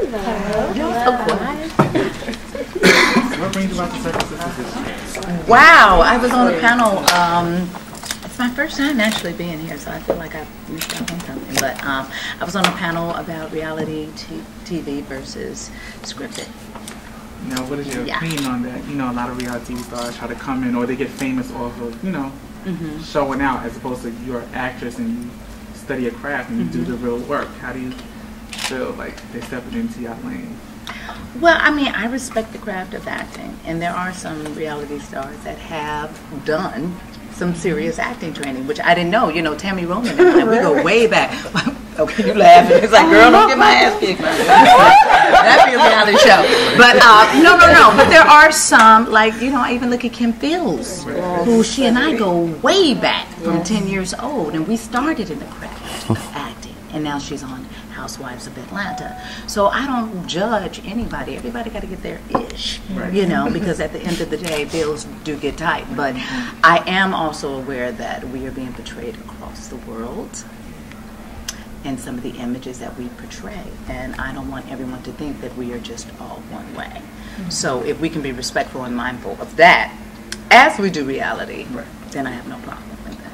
You're so quiet. What brings you about the Second Sisters? Wow, I was on a panel. It's my first time actually being here, so I feel like I missed out on something. But I was on a panel about reality TV versus scripted. Now, what is your opinion on that? You know, a lot of reality stars try to come in, or they get famous off of, you know, showing out, as opposed to you're an actress and you study a craft and you do the real work. How do you feel like they're stepping into your lane? Well, I mean, I respect the craft of acting, and there are some reality stars that have done some serious acting training, which I didn't know. You know, Tammy Roman and I, we go way back. Okay, you laughing. It's like, girl, don't get my ass kicked. That'd be a reality show. But no. But there are some, like, you know, I even look at Kim Fields, who she and I go way back from 10 years old, and we started in the craft of acting, and now she's on Housewives of Atlanta. So I don't judge anybody. Everybody got to get their ish, you know, because at the end of the day, bills do get tight. But I am also aware that we are being portrayed across the world and some of the images that we portray. And I don't want everyone to think that we are just all one way. So if we can be respectful and mindful of that, as we do reality, then I have no problem with that.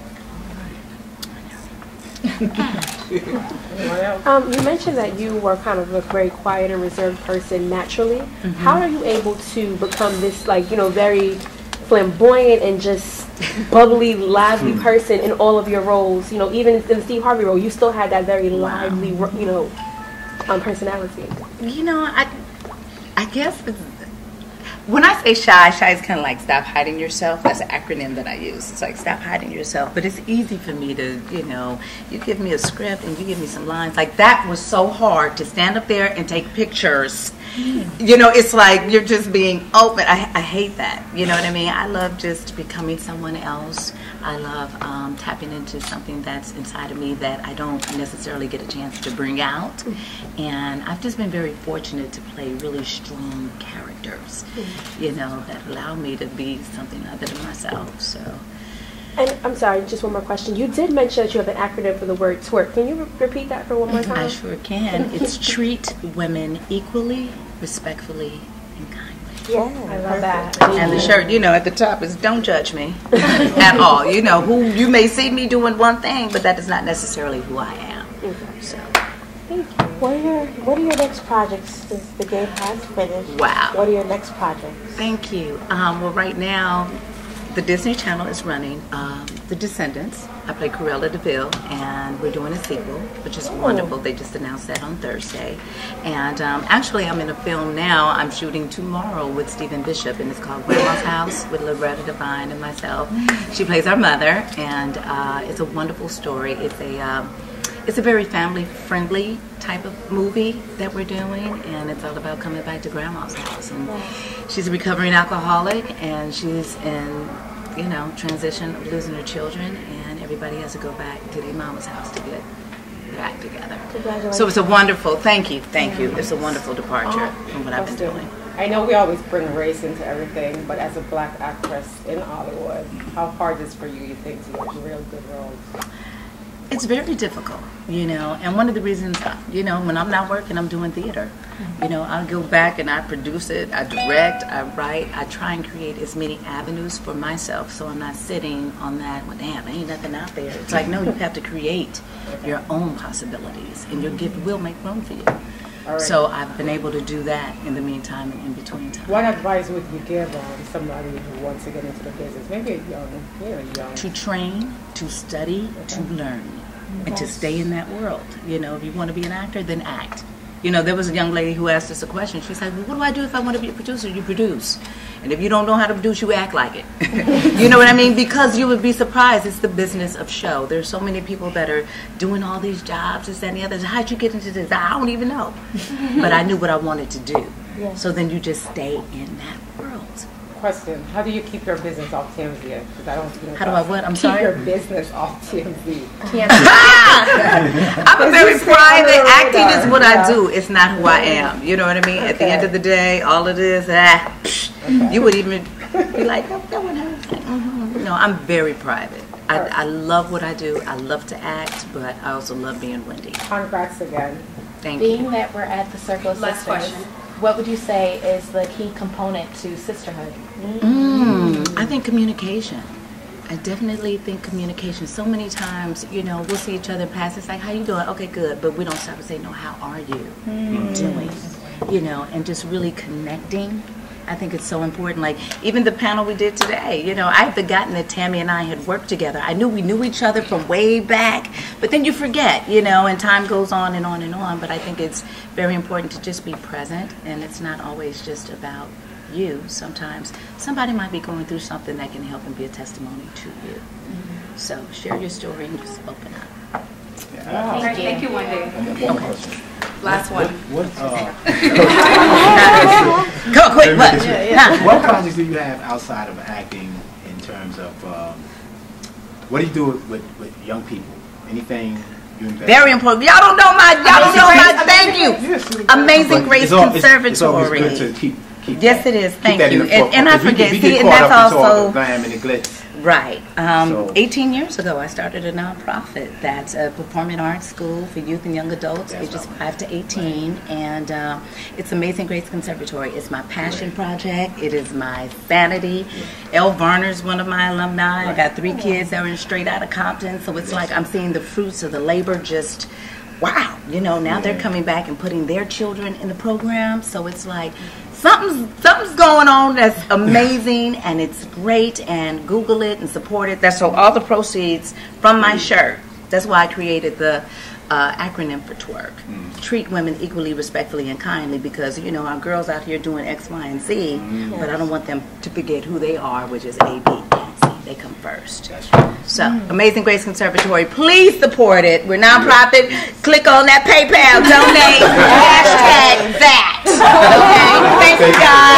You mentioned that you were kind of a very quiet and reserved person naturally. How are you able to become this, like, you know, very flamboyant and just bubbly, lively person in all of your roles? You know, even in the Steve Harvey role, you still had that very lively, you know, personality. You know, I guess when I say shy is kind of like stop hiding yourself. That's an acronym that I use. It's like stop hiding yourself. But it's easy for me to, you know, you give me a script and you give me some lines. Like that was so hard to stand up there and take pictures. You know, it's like you're just being open. I hate that. You know what I mean? I love just becoming someone else. I love tapping into something that's inside of me that I don't necessarily get a chance to bring out. And I've just been very fortunate to play really strong characters, you know, that allow me to be something other than myself. So. And I'm sorry, just one more question. You did mention that you have an acronym for the word twerk. Can you repeat that for one more time? I sure can. It's treat women equally, respectfully, and kindly. Yeah, I love that. And the shirt, you know, at the top is don't judge me at all. You know, who you may see me doing one thing, but that is not necessarily who I am. So. Thank you. What are your next projects since the game has finished? Wow. What are your next projects? Thank you. Well, right now, the Disney Channel is running The Descendants. I play Cruella DeVille, and we're doing a sequel, which is wonderful. They just announced that on Thursday. And actually, I'm in a film now. I'm shooting tomorrow with Stephen Bishop, and it's called Grandma's House with Loretta Devine and myself. She plays our mother, and it's a wonderful story. It's a very family-friendly type of movie that we're doing, and it's all about coming back to Grandma's house. And she's a recovering alcoholic, and she's in, you know, transition of losing her children, and everybody has to go back to their mama's house to get their act together. Congratulations. So it's a wonderful, thank you. It's a wonderful departure from what I've been doing. I know we always bring race into everything, but as a black actress in Hollywood, how hard is it for you think, to get real good roles? It's very difficult, you know, and one of the reasons, you know, when I'm not working, I'm doing theater. You know, I'll go back and I produce it, I direct, I write, I try and create as many avenues for myself so I'm not sitting on that, well, damn, ain't nothing out there. It's like, no, you have to create your own possibilities, and your gift will make room for you. So I've been able to do that in the meantime and in between time. What advice would you give somebody who wants to get into the business, maybe young? To train, to study, to learn, and to stay in that world. You know, if you want to be an actor, then act. You know, there was a young lady who asked us a question. She said, well, what do I do if I want to be a producer? You produce. And if you don't know how to produce, you act like it. You know what I mean? Because you would be surprised. It's the business of show. There's so many people that are doing all these jobs, this, that, and the other. How'd you get into this? I don't even know. But I knew what I wanted to do. Yeah. So then you just stay in that world. Question: how do you keep your business off TMZ? Because I don't. How do I what? I'm sorry. Keep your business off TMZ. I'm a very private. Acting is what I do. It's not who I am. You know what I mean? At the end of the day, all of this, you would even be like, oh, that one hurts. No, I'm very private. I love what I do. I love to act, but I also love being Wendy. Congrats again. Thank you. Being that we're at the Circle of Last Sisters, question. what would you say is the key component to sisterhood? I think communication. I definitely think communication. So many times, you know, we'll see each other pass. It's like, how you doing? Okay, good. But we don't stop and say, no, how are you doing? You know, and just really connecting. I think it's so important. Like, even the panel we did today, you know, I had forgotten that Tammy and I had worked together. I knew we knew each other from way back, but then you forget, you know, and time goes on and on and on. But I think it's very important to just be present, and it's not always just about you. Sometimes somebody might be going through something that can help and be a testimony to you. So share your story and just open up. All right, thank you, Wendy. One question. Last one. Go quick. What? What projects do you have outside of acting in terms of what do you do with young people? Anything you invest? Very important. Y'all don't know my. Thank you. Amazing Grace Conservatory. It's always good to keep yes, it is. Thank that you. in the forefront, And I forget. we See, get and caught that's up into all also the glam and the glitz. right. So- 18 years ago, I started a nonprofit that's a performing arts school for youth and young adults, That's ages right. 5 to 18, and it's Amazing Grace Conservatory. It's my passion project. It is my sanity. Elle Varner's one of my alumni. I got 3 kids that were straight out of Compton, so it's like I'm seeing the fruits of the labor just. Wow, you know, now they're coming back and putting their children in the program, so it's like something's going on that's amazing and it's great, and Google it and support it. That's so all the proceeds from my shirt. That's why I created the acronym for TWERK. Treat women equally, respectfully, and kindly, because, you know, our girls out here doing X, Y, and Z, but I don't want them to forget who they are, which is A, B, and C. They come first. That's right. So, Amazing Grace Conservatory, please support it. We're nonprofit. Click on that PayPal, donate, hashtag that. Okay? Thank you, guys.